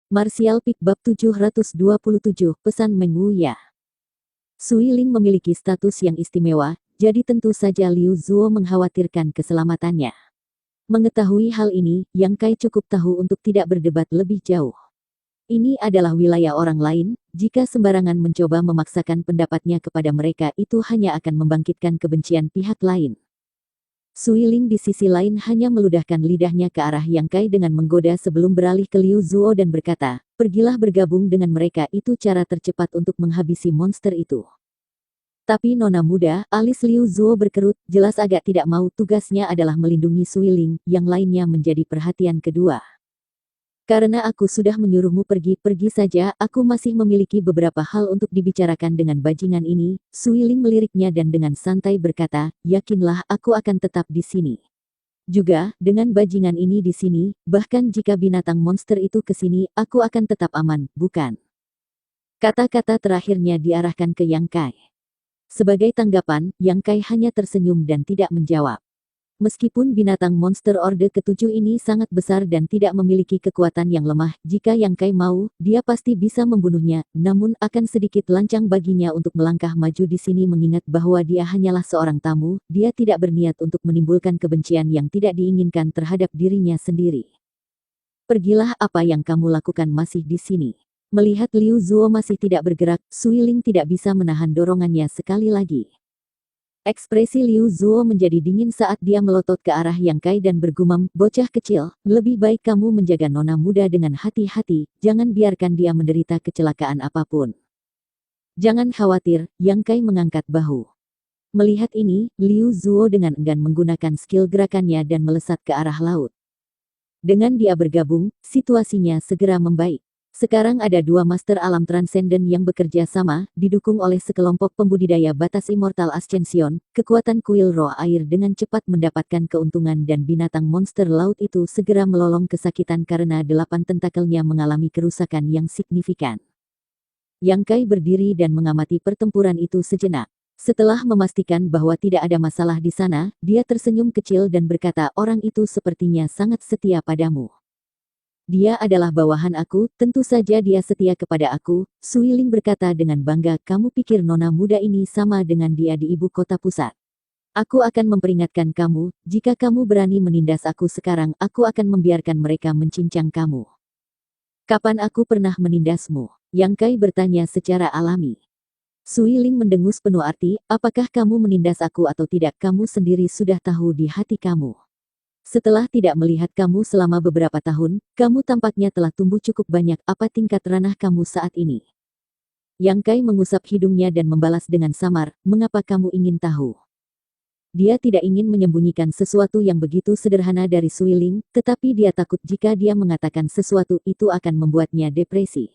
Martial Peak Bab 727, Pesan Meng Wuya. Sui Ling memiliki status yang istimewa, jadi tentu saja Liu Zuo mengkhawatirkan keselamatannya. Mengetahui hal ini, Yang Kai cukup tahu untuk tidak berdebat lebih jauh. Ini adalah wilayah orang lain, jika sembarangan mencoba memaksakan pendapatnya kepada mereka itu hanya akan membangkitkan kebencian pihak lain. Sui Ling di sisi lain hanya meludahkan lidahnya ke arah Yang Kai dengan menggoda sebelum beralih ke Liu Zuo dan berkata, pergilah bergabung dengan mereka, itu cara tercepat untuk menghabisi monster itu. Tapi nona muda, alis Liu Zuo berkerut, jelas agak tidak mau. Tugasnya adalah melindungi Sui Ling, yang lainnya menjadi perhatian kedua. Karena aku sudah menyuruhmu pergi saja, aku masih memiliki beberapa hal untuk dibicarakan dengan bajingan ini. Sui Ling meliriknya dan dengan santai berkata, yakinlah aku akan tetap di sini. Juga, dengan bajingan ini di sini, bahkan jika binatang monster itu ke sini, aku akan tetap aman, bukan? Kata-kata terakhirnya diarahkan ke Yang Kai. Sebagai tanggapan, Yang Kai hanya tersenyum dan tidak menjawab. Meskipun binatang monster Orde ke-7 ini sangat besar dan tidak memiliki kekuatan yang lemah, jika Yang Kai mau, dia pasti bisa membunuhnya, namun akan sedikit lancang baginya untuk melangkah maju di sini mengingat bahwa dia hanyalah seorang tamu, dia tidak berniat untuk menimbulkan kebencian yang tidak diinginkan terhadap dirinya sendiri. Pergilah, apa yang kamu lakukan masih di sini? Melihat Liu Zuo masih tidak bergerak, Sui Ling tidak bisa menahan dorongannya sekali lagi. Ekspresi Liu Zuo menjadi dingin saat dia melotot ke arah Yang Kai dan bergumam, bocah kecil, lebih baik kamu menjaga nona muda dengan hati-hati, jangan biarkan dia menderita kecelakaan apapun. Jangan khawatir, Yang Kai mengangkat bahu. Melihat ini, Liu Zuo dengan enggan menggunakan skill gerakannya dan melesat ke arah laut. Dengan dia bergabung, situasinya segera membaik. Sekarang ada dua master alam transenden yang bekerja sama, didukung oleh sekelompok pembudidaya batas Immortal Ascension, kekuatan kuil roh air dengan cepat mendapatkan keuntungan dan binatang monster laut itu segera melolong kesakitan karena 8 tentakelnya mengalami kerusakan yang signifikan. Yang Kai berdiri dan mengamati pertempuran itu sejenak. Setelah memastikan bahwa tidak ada masalah di sana, dia tersenyum kecil dan berkata, orang itu sepertinya sangat setia padamu. Dia adalah bawahan aku, tentu saja dia setia kepada aku, Sui Ling berkata dengan bangga, kamu pikir nona muda ini sama dengan dia di ibu kota pusat? Aku akan memperingatkan kamu, jika kamu berani menindas aku sekarang, aku akan membiarkan mereka mencincang kamu. Kapan aku pernah menindasmu? Yang Kai bertanya secara alami. Sui Ling mendengus penuh arti, apakah kamu menindas aku atau tidak, kamu sendiri sudah tahu di hati kamu. Setelah tidak melihat kamu selama beberapa tahun, kamu tampaknya telah tumbuh cukup banyak. Apa tingkat ranah kamu saat ini? Yang Kai mengusap hidungnya dan membalas dengan samar, mengapa kamu ingin tahu? Dia tidak ingin menyembunyikan sesuatu yang begitu sederhana dari Sui Ling, tetapi dia takut jika dia mengatakan sesuatu itu akan membuatnya depresi.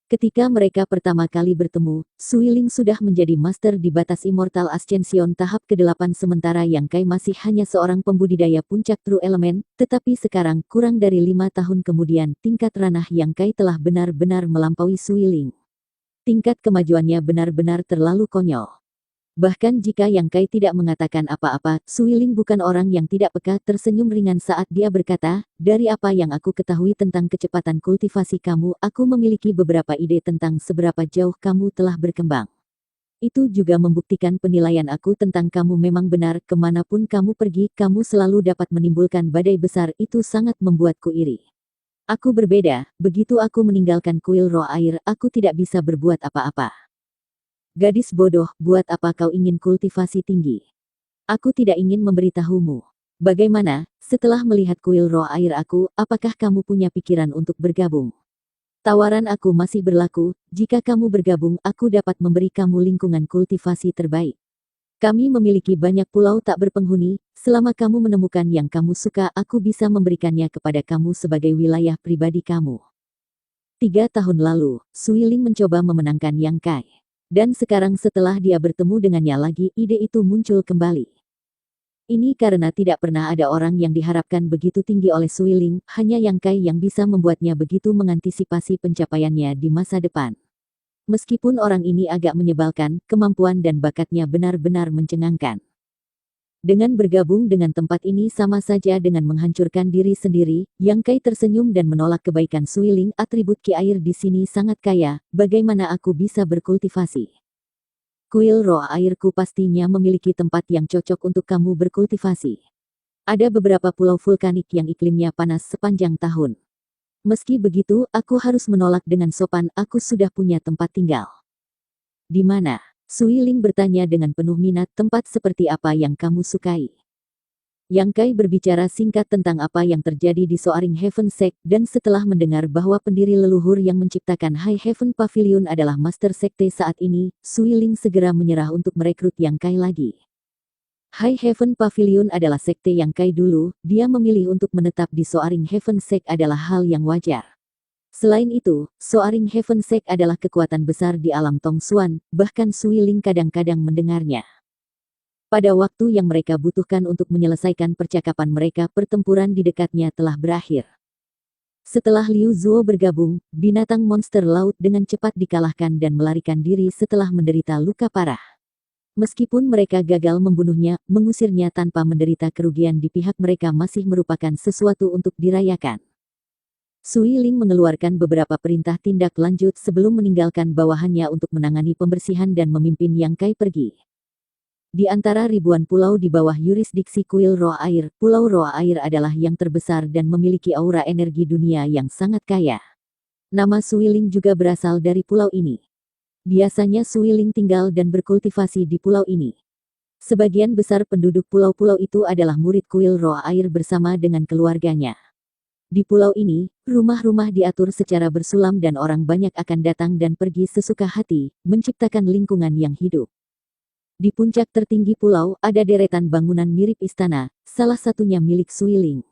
Ketika mereka pertama kali bertemu, Sui Ling sudah menjadi master di batas Immortal Ascension tahap ke-8 sementara Yang Kai masih hanya seorang pembudidaya puncak True Element, tetapi sekarang, kurang dari 5 tahun kemudian, tingkat ranah Yang Kai telah benar-benar melampaui Sui Ling. Tingkat kemajuannya benar-benar terlalu konyol. Bahkan jika Yang Kai tidak mengatakan apa-apa, Sui Ling bukan orang yang tidak peka, tersenyum ringan saat dia berkata, dari apa yang aku ketahui tentang kecepatan kultivasi kamu, aku memiliki beberapa ide tentang seberapa jauh kamu telah berkembang. Itu juga membuktikan penilaian aku tentang kamu memang benar, kemanapun kamu pergi, kamu selalu dapat menimbulkan badai besar, itu sangat membuatku iri. Aku berbeda, begitu aku meninggalkan kuil roh air, aku tidak bisa berbuat apa-apa. Gadis bodoh, buat apa kau ingin kultivasi tinggi? Aku tidak ingin memberitahumu. Bagaimana, setelah melihat kuil roh air aku, apakah kamu punya pikiran untuk bergabung? Tawaran aku masih berlaku, jika kamu bergabung, aku dapat memberi kamu lingkungan kultivasi terbaik. Kami memiliki banyak pulau tak berpenghuni, selama kamu menemukan yang kamu suka, aku bisa memberikannya kepada kamu sebagai wilayah pribadi kamu. 3 tahun lalu, Sui Ling mencoba memenangkan Yang Kai. Dan sekarang setelah dia bertemu dengannya lagi, ide itu muncul kembali. Ini karena tidak pernah ada orang yang diharapkan begitu tinggi oleh Sui Ling, hanya Yang Kai yang bisa membuatnya begitu mengantisipasi pencapaiannya di masa depan. Meskipun orang ini agak menyebalkan, kemampuan dan bakatnya benar-benar mencengangkan. Dengan bergabung dengan tempat ini sama saja dengan menghancurkan diri sendiri. Yang Kai tersenyum dan menolak kebaikan Suiling. Atribut ki air di sini sangat kaya, bagaimana aku bisa berkultivasi? Kuil roh airku pastinya memiliki tempat yang cocok untuk kamu berkultivasi. Ada beberapa pulau vulkanik yang iklimnya panas sepanjang tahun. Meski begitu, aku harus menolak dengan sopan, aku sudah punya tempat tinggal. Di mana? Suiling bertanya dengan penuh minat, tempat seperti apa yang kamu sukai? Yang Kai berbicara singkat tentang apa yang terjadi di Soaring Heaven Sect, dan setelah mendengar bahwa pendiri leluhur yang menciptakan High Heaven Pavilion adalah Master Sekte saat ini, Suiling segera menyerah untuk merekrut Yang Kai lagi. High Heaven Pavilion adalah sekte Yang Kai dulu, dia memilih untuk menetap di Soaring Heaven Sect adalah hal yang wajar. Selain itu, Soaring Heaven Sect adalah kekuatan besar di alam Tong Xuan, bahkan Suiling kadang-kadang mendengarnya. Pada waktu yang mereka butuhkan untuk menyelesaikan percakapan mereka, pertempuran di dekatnya telah berakhir. Setelah Liu Zuo bergabung, binatang monster laut dengan cepat dikalahkan dan melarikan diri setelah menderita luka parah. Meskipun mereka gagal membunuhnya, mengusirnya tanpa menderita kerugian di pihak mereka masih merupakan sesuatu untuk dirayakan. Suiling mengeluarkan beberapa perintah tindak lanjut sebelum meninggalkan bawahannya untuk menangani pembersihan dan memimpin Yang Kai pergi. Di antara ribuan pulau di bawah yurisdiksi Kuil Roh Air, Pulau Roh Air adalah yang terbesar dan memiliki aura energi dunia yang sangat kaya. Nama Suiling juga berasal dari pulau ini. Biasanya Suiling tinggal dan berkultivasi di pulau ini. Sebagian besar penduduk pulau-pulau itu adalah murid Kuil Roh Air bersama dengan keluarganya. Di pulau ini, rumah-rumah diatur secara bersulam dan orang banyak akan datang dan pergi sesuka hati, menciptakan lingkungan yang hidup. Di puncak tertinggi pulau, ada deretan bangunan mirip istana, salah satunya milik Suiling.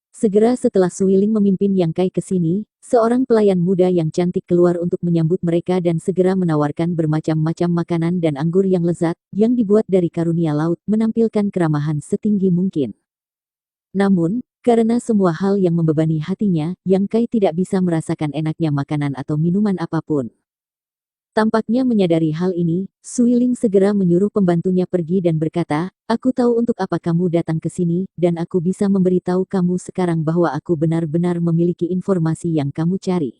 Segera setelah Suiling memimpin Yang Kai ke sini, seorang pelayan muda yang cantik keluar untuk menyambut mereka dan segera menawarkan bermacam-macam makanan dan anggur yang lezat, yang dibuat dari karunia laut, menampilkan keramahan setinggi mungkin. Namun, karena semua hal yang membebani hatinya, Yang Kai tidak bisa merasakan enaknya makanan atau minuman apapun. Tampaknya menyadari hal ini, Suiling segera menyuruh pembantunya pergi dan berkata, aku tahu untuk apa kamu datang ke sini, dan aku bisa memberitahu kamu sekarang bahwa aku benar-benar memiliki informasi yang kamu cari.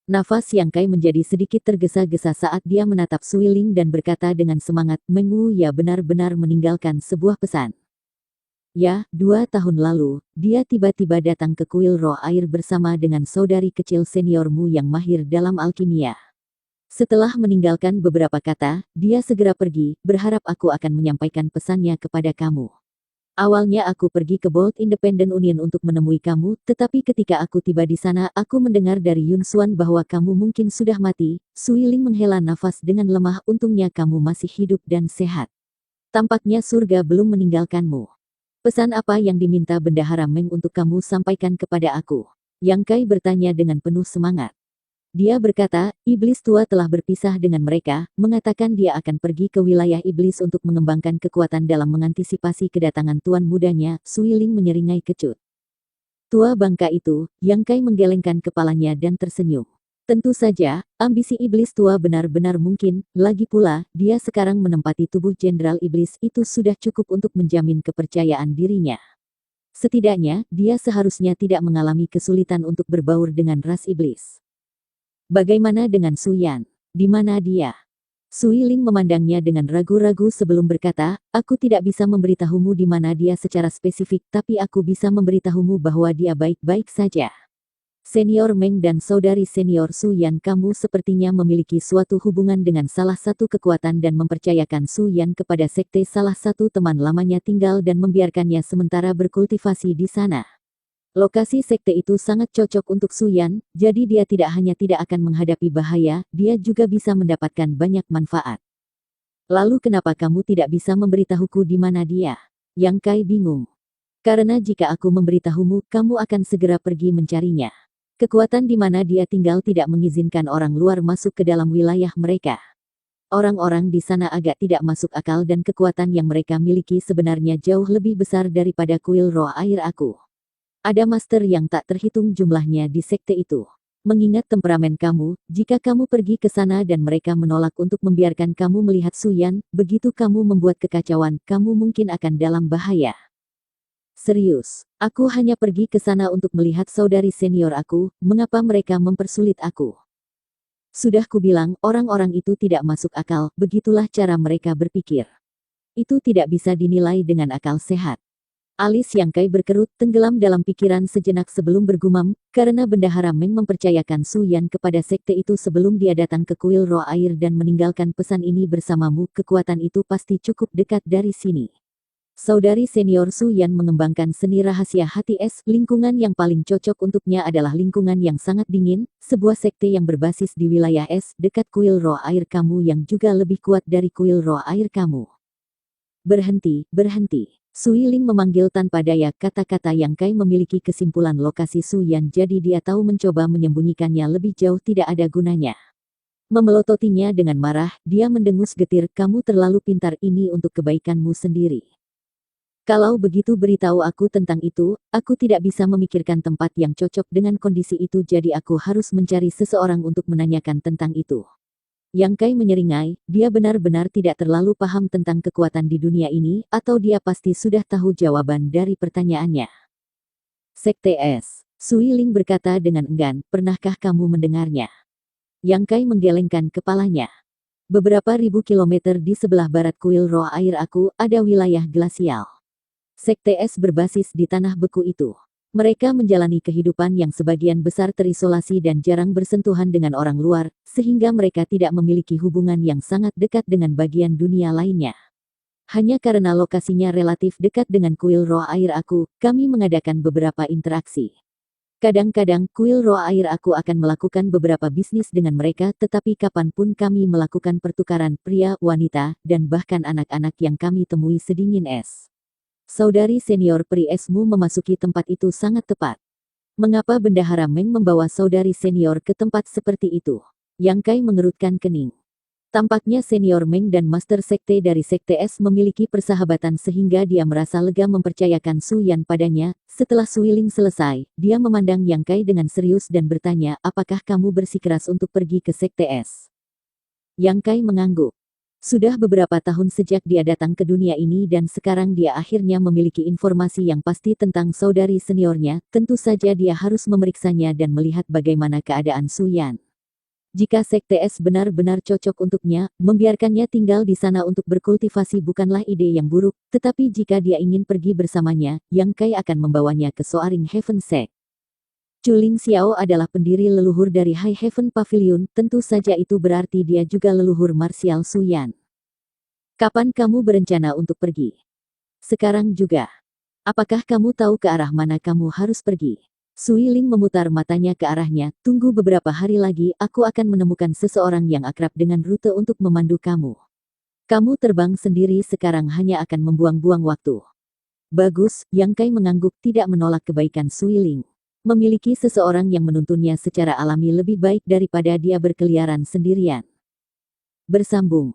Nafas Yang Kai menjadi sedikit tergesa-gesa saat dia menatap Suiling dan berkata dengan semangat, Meng ya benar-benar meninggalkan sebuah pesan. Ya, 2 tahun lalu, dia tiba-tiba datang ke Kuil Roh Air bersama dengan saudari kecil seniormu yang mahir dalam alkimia. Setelah meninggalkan beberapa kata, dia segera pergi, berharap aku akan menyampaikan pesannya kepada kamu. Awalnya aku pergi ke Bolt Independent Union untuk menemui kamu, tetapi ketika aku tiba di sana, aku mendengar dari Yun Xuan bahwa kamu mungkin sudah mati. Suiling menghela nafas dengan lemah, untungnya kamu masih hidup dan sehat. Tampaknya surga belum meninggalkanmu. Pesan apa yang diminta Bendahara Meng untuk kamu sampaikan kepada aku? Yang Kai bertanya dengan penuh semangat. Dia berkata, iblis tua telah berpisah dengan mereka, mengatakan dia akan pergi ke wilayah iblis untuk mengembangkan kekuatan dalam mengantisipasi kedatangan tuan mudanya. Suiling menyeringai kecut. Tua bangka itu, Yang Kai menggelengkan kepalanya dan tersenyum. Tentu saja, ambisi iblis tua benar-benar mungkin, lagi pula, dia sekarang menempati tubuh Jenderal Iblis itu sudah cukup untuk menjamin kepercayaan dirinya. Setidaknya, dia seharusnya tidak mengalami kesulitan untuk berbaur dengan ras iblis. Bagaimana dengan Su Yan? Di mana dia? Suiling memandangnya dengan ragu-ragu sebelum berkata, aku tidak bisa memberitahumu di mana dia secara spesifik, tapi aku bisa memberitahumu bahwa dia baik-baik saja. Senior Meng dan saudari senior Su Yan, kamu sepertinya memiliki suatu hubungan dengan salah satu kekuatan dan mempercayakan Su Yan kepada sekte salah satu teman lamanya tinggal dan membiarkannya sementara berkultivasi di sana. Lokasi sekte itu sangat cocok untuk Su Yan, jadi dia tidak hanya tidak akan menghadapi bahaya, dia juga bisa mendapatkan banyak manfaat. Lalu kenapa kamu tidak bisa memberitahuku di mana dia? Yang Kai bingung. Karena jika aku memberitahumu, kamu akan segera pergi mencarinya. Kekuatan di mana dia tinggal tidak mengizinkan orang luar masuk ke dalam wilayah mereka. Orang-orang di sana agak tidak masuk akal dan kekuatan yang mereka miliki sebenarnya jauh lebih besar daripada Kuil Roh Air aku. Ada master yang tak terhitung jumlahnya di sekte itu. Mengingat temperamen kamu, jika kamu pergi ke sana dan mereka menolak untuk membiarkan kamu melihat Suyan, begitu kamu membuat kekacauan, kamu mungkin akan dalam bahaya. Serius, aku hanya pergi ke sana untuk melihat saudari senior aku, mengapa mereka mempersulit aku? Sudah kubilang, orang-orang itu tidak masuk akal, begitulah cara mereka berpikir. Itu tidak bisa dinilai dengan akal sehat. Alis Yang Kai berkerut, tenggelam dalam pikiran sejenak sebelum bergumam, karena Bendahara Meng mempercayakan Su Yan kepada sekte itu sebelum dia datang ke kuil roh air dan meninggalkan pesan ini bersamamu, kekuatan itu pasti cukup dekat dari sini. Saudari senior Su Yan mengembangkan seni rahasia hati es, lingkungan yang paling cocok untuknya adalah lingkungan yang sangat dingin, sebuah sekte yang berbasis di wilayah es, dekat kuil roh air kamu yang juga lebih kuat dari kuil roh air kamu. Berhenti, berhenti. Sui Ling memanggil tanpa daya, kata-kata Yang Kai memiliki kesimpulan lokasi Su Yan, jadi dia tahu mencoba menyembunyikannya lebih jauh tidak ada gunanya. Memelototinya dengan marah, dia mendengus getir, kamu terlalu pintar, ini untuk kebaikanmu sendiri. Kalau begitu beritahu aku tentang itu, aku tidak bisa memikirkan tempat yang cocok dengan kondisi itu, jadi aku harus mencari seseorang untuk menanyakan tentang itu. Yang Kai menyeringai, dia benar-benar tidak terlalu paham tentang kekuatan di dunia ini, atau dia pasti sudah tahu jawaban dari pertanyaannya. Sekte Es. Sui Ling berkata dengan enggan, pernahkah kamu mendengarnya? Yang Kai menggelengkan kepalanya. Beberapa ribu kilometer di sebelah barat kuil roh air aku, ada wilayah glasial. Sekte Es berbasis di tanah beku itu. Mereka menjalani kehidupan yang sebagian besar terisolasi dan jarang bersentuhan dengan orang luar, sehingga mereka tidak memiliki hubungan yang sangat dekat dengan bagian dunia lainnya. Hanya karena lokasinya relatif dekat dengan kuil roh air aku, kami mengadakan beberapa interaksi. Kadang-kadang kuil roh air aku akan melakukan beberapa bisnis dengan mereka, tetapi kapanpun kami melakukan pertukaran pria, wanita, dan bahkan anak-anak yang kami temui sedingin es. Saudari senior peri esmu memasuki tempat itu sangat tepat. Mengapa Bendahara Meng membawa saudari senior ke tempat seperti itu? Yang Kai mengerutkan kening. Tampaknya senior Meng dan master sekte dari sekte es memiliki persahabatan sehingga dia merasa lega mempercayakan Su Yan padanya. Setelah Sui Ling selesai, dia memandang Yang Kai dengan serius dan bertanya, apakah kamu bersikeras untuk pergi ke sekte es? Yang Kai mengangguk. Sudah beberapa tahun sejak dia datang ke dunia ini dan sekarang dia akhirnya memiliki informasi yang pasti tentang saudari seniornya, tentu saja dia harus memeriksanya dan melihat bagaimana keadaan Su Yan. Jika sekte es benar-benar cocok untuknya, membiarkannya tinggal di sana untuk berkultivasi bukanlah ide yang buruk, tetapi jika dia ingin pergi bersamanya, Yang Kai akan membawanya ke Soaring Heaven Sect. Chu Ling Xiao adalah pendiri leluhur dari High Heaven Pavilion, tentu saja itu berarti dia juga leluhur marsial Su Yan. Kapan kamu berencana untuk pergi? Sekarang juga. Apakah kamu tahu ke arah mana kamu harus pergi? Sui Ling memutar matanya ke arahnya, tunggu beberapa hari lagi, aku akan menemukan seseorang yang akrab dengan rute untuk memandu kamu. Kamu terbang sendiri sekarang hanya akan membuang-buang waktu. Bagus, Yang Kai mengangguk tidak menolak kebaikan Sui Ling. Memiliki seseorang yang menuntunnya secara alami lebih baik daripada dia berkeliaran sendirian. Bersambung.